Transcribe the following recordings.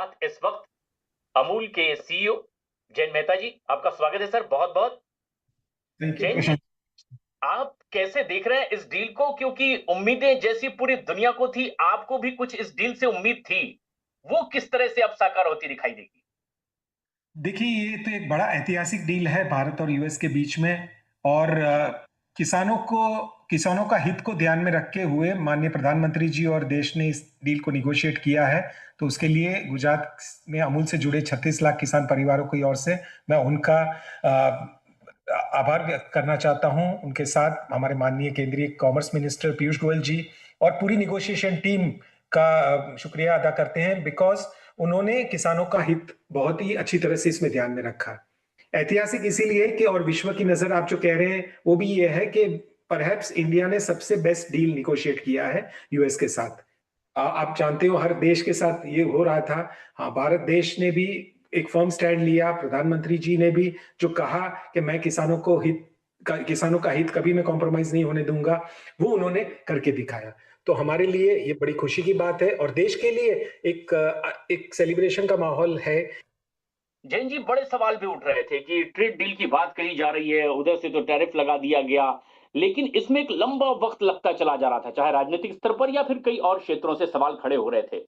साथ इस वक्त अमूल के सीईओ जयंत मेहता जी। आपका स्वागत है सर, बहुत बहुत। थैंक यू जयंत जी, प्रशांत। आप कैसे देख रहे हैं इस डील को? क्योंकि उम्मीदें जैसी पूरी दुनिया को थी, आपको भी कुछ इस डील से उम्मीद थी, वो किस तरह से अब साकार होती दिखाई देगी? देखिए, ये तो एक बड़ा ऐतिहासिक डील है भारत और यूएस के बीच में। और किसानों का हित को ध्यान में रखते हुए माननीय प्रधानमंत्री जी और देश ने इस डील को निगोशिएट किया है। तो उसके लिए गुजरात में अमूल से जुड़े 36 लाख किसान परिवारों की ओर से मैं उनका आभार व्यक्त करना चाहता हूं। उनके साथ हमारे माननीय केंद्रीय कॉमर्स मिनिस्टर पीयूष गोयल जी और पूरी निगोशिएशन टीम का शुक्रिया अदा करते हैं, बिकॉज उन्होंने किसानों का हित बहुत ही अच्छी तरह से इसमें ध्यान में रखा। ऐतिहासिक इसीलिए कि, और विश्व की नजर आप जो कह रहे हैं वो भी ये है कि परहैप्स इंडिया ने सबसे बेस्ट डील निगोशिएट किया है यूएस के साथ। आप जानते हो हर देश के साथ ये हो रहा था। हाँ, भारत देश ने भी एक फर्म स्टैंड लिया, प्रधानमंत्री जी ने भी जो कहा कि मैं किसानों का हित कभी मैं कॉम्प्रोमाइज नहीं होने दूंगा, वो उन्होंने करके दिखाया। तो हमारे लिए ये बड़ी खुशी की बात है और देश के लिए एक सेलिब्रेशन का माहौल है। जैन जी, बड़े सवाल भी उठ रहे थे कि ट्रेड डील की बात कही जा रही है, उधर से तो टैरिफ लगा दिया गया, लेकिन इसमें एक लंबा वक्त लगता चला जा रहा था, चाहे राजनीतिक स्तर पर या फिर कई और क्षेत्रों से सवाल खड़े हो रहे थे।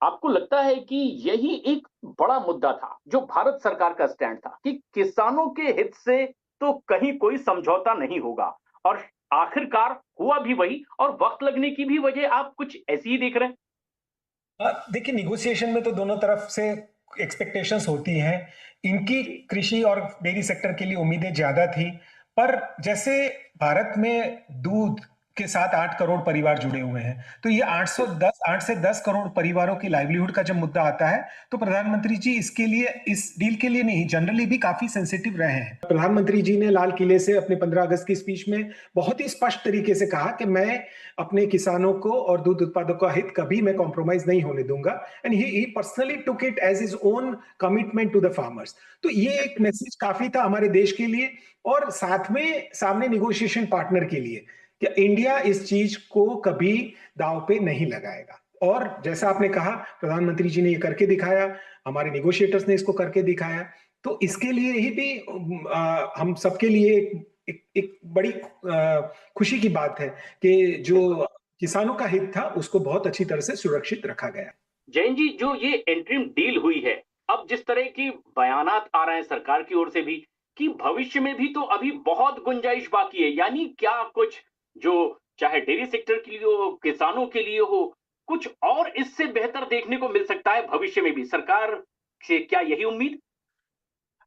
आपको लगता है कि यही एक बड़ा मुद्दा था जो भारत सरकार का स्टैंड था कि किसानों के हित से तो कहीं कोई समझौता नहीं होगा, और आखिरकार हुआ भी वही, और वक्त लगने की भी वजह आप कुछ ऐसी ही देख रहे हैं? देखिए, निगोशिएशन में तो दोनों तरफ से एक्सपेक्टेशंस होती हैं। इनकी कृषि और डेयरी सेक्टर के लिए उम्मीदें ज्यादा थी, पर जैसे भारत में दूध के साथ 8 करोड़ परिवार जुड़े हुए हैं, तो ये 8 से 10 करोड़ परिवारों की लाइवलीहुड का जब मुद्दा आता है, तो प्रधानमंत्री जी इसके लिए, इस डील के लिए नहीं, जनरली भी काफी सेंसिटिव रहे हैं। प्रधानमंत्री जी ने लाल किले से अपने 15 अगस्त की स्पीच में बहुत ही स्पष्ट तरीके से कहा कि मैं अपने किसानों को और दूध उत्पादकों का हित कभी मैं कॉम्प्रोमाइज नहीं होने दूंगा। And he personally took it as his own commitment to the farmers. तो ये एक मैसेज काफी था हमारे देश के लिए और साथ में सामने निगोशिएशन पार्टनर के लिए कि इंडिया इस चीज को कभी दांव पे नहीं लगाएगा। और जैसा आपने कहा, प्रधानमंत्री जी ने ये करके दिखाया, हमारे निगोशिएटर्स ने इसको करके दिखाया। तो इसके लिए ही भी हम सबके लिए एक बड़ी खुशी की बात है कि जो किसानों का हित था उसको बहुत अच्छी तरह से सुरक्षित रखा गया। जैन जी, जो ये इंटरिम डील हुई है, अब जिस तरह की बयानात आ रहे हैं सरकार की ओर से भी कि भविष्य में भी तो अभी बहुत गुंजाइश बाकी है, यानी क्या कुछ जो चाहे डेयरी सेक्टर के लिए हो, किसानों के लिए हो, कुछ और इससे बेहतर देखने को मिल सकता है भविष्य में भी? सरकार से क्या यही उम्मीद?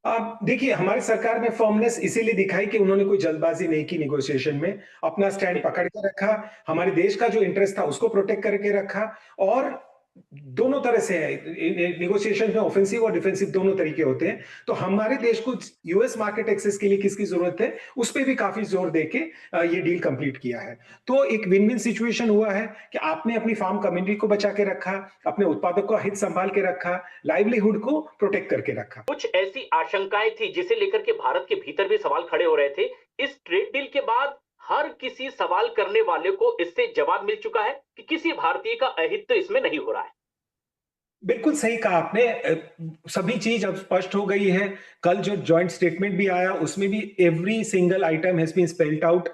आप देखिए, हमारी सरकार ने फर्मनेस इसीलिए दिखाई कि उन्होंने कोई जल्दबाजी नहीं की निगोशिएशन में, अपना स्टैंड पकड़ के रखा, हमारे देश का जो इंटरेस्ट था उसको प्रोटेक्ट करके रखा। और दोनों तरह से है निगोशिएशन में, ऑफेंसिव और डिफेंसिव दोनों तरीके होते हैं। तो हमारे देश को यूएस मार्केट एक्सेस के लिए किसकी जरूरत है, उस पर भी काफी जोर देके ये डील कंप्लीट किया है। तो एक विन विन सिचुएशन हुआ है कि आपने अपनी फार्म कम्युनिटी को बचा के रखा, अपने उत्पादक का हित संभाल के रखा, लाइवलीहुड को प्रोटेक्ट करके रखा। कुछ ऐसी आशंकाएं थी जिसे लेकर के भारत के भीतर भी सवाल खड़े हो रहे थे। इस ट्रेड डील के बाद हर किसी सवाल करने वाले को इससे जवाब मिल चुका है कि किसी भारतीय का अहित तो इसमें नहीं हो रहा है। बिल्कुल सही कहा आपने। सभी चीज अब स्पष्ट हो गई है। कल जो जॉइंट स्टेटमेंट भी आया उसमें भी every single item has been spelled out.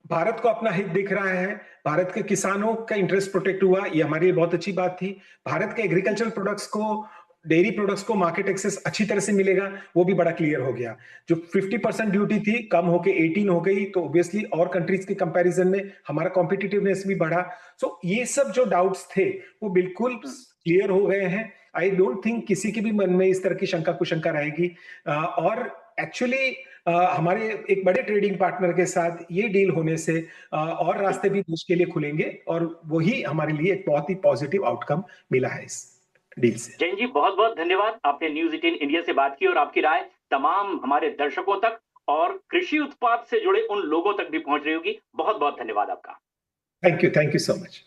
Bharat को अपना हित दिख रहा है, भारत के किसानों का इंटरेस्ट प्रोटेक्ट हुआ, ये हमारे लिए बहुत अच्छी बात थी। भारत के एग्रीकल्चरल प्रोडक्ट्स को, डेयरी प्रोडक्ट्स को मार्केट एक्सेस अच्छी तरह से मिलेगा, वो भी बड़ा क्लियर हो गया। जो 50% ड्यूटी थी कम होके 18 हो गई, तो ऑब्वियसली और कंट्रीज के कंपैरिजन में हमारा कॉम्पिटिटिवनेस भी बढ़ा। सो ये सब जो डाउट्स थे वो बिल्कुल क्लियर हो गए हैं। आई डोंट थिंक किसी के भी मन में इस तरह की शंका कुशंका रहेगी। और एक्चुअली हमारे एक बड़े ट्रेडिंग पार्टनर के साथ ये डील होने से और रास्ते भी देश के लिए खुलेंगे और वही हमारे लिए एक बहुत ही पॉजिटिव आउटकम मिला है इस डील से। जैन जी, बहुत बहुत धन्यवाद। आपने न्यूज 18 इंडिया से बात की और आपकी राय तमाम हमारे दर्शकों तक और कृषि उत्पाद से जुड़े उन लोगों तक भी पहुंच रही होगी। बहुत बहुत धन्यवाद आपका। Thank you so much.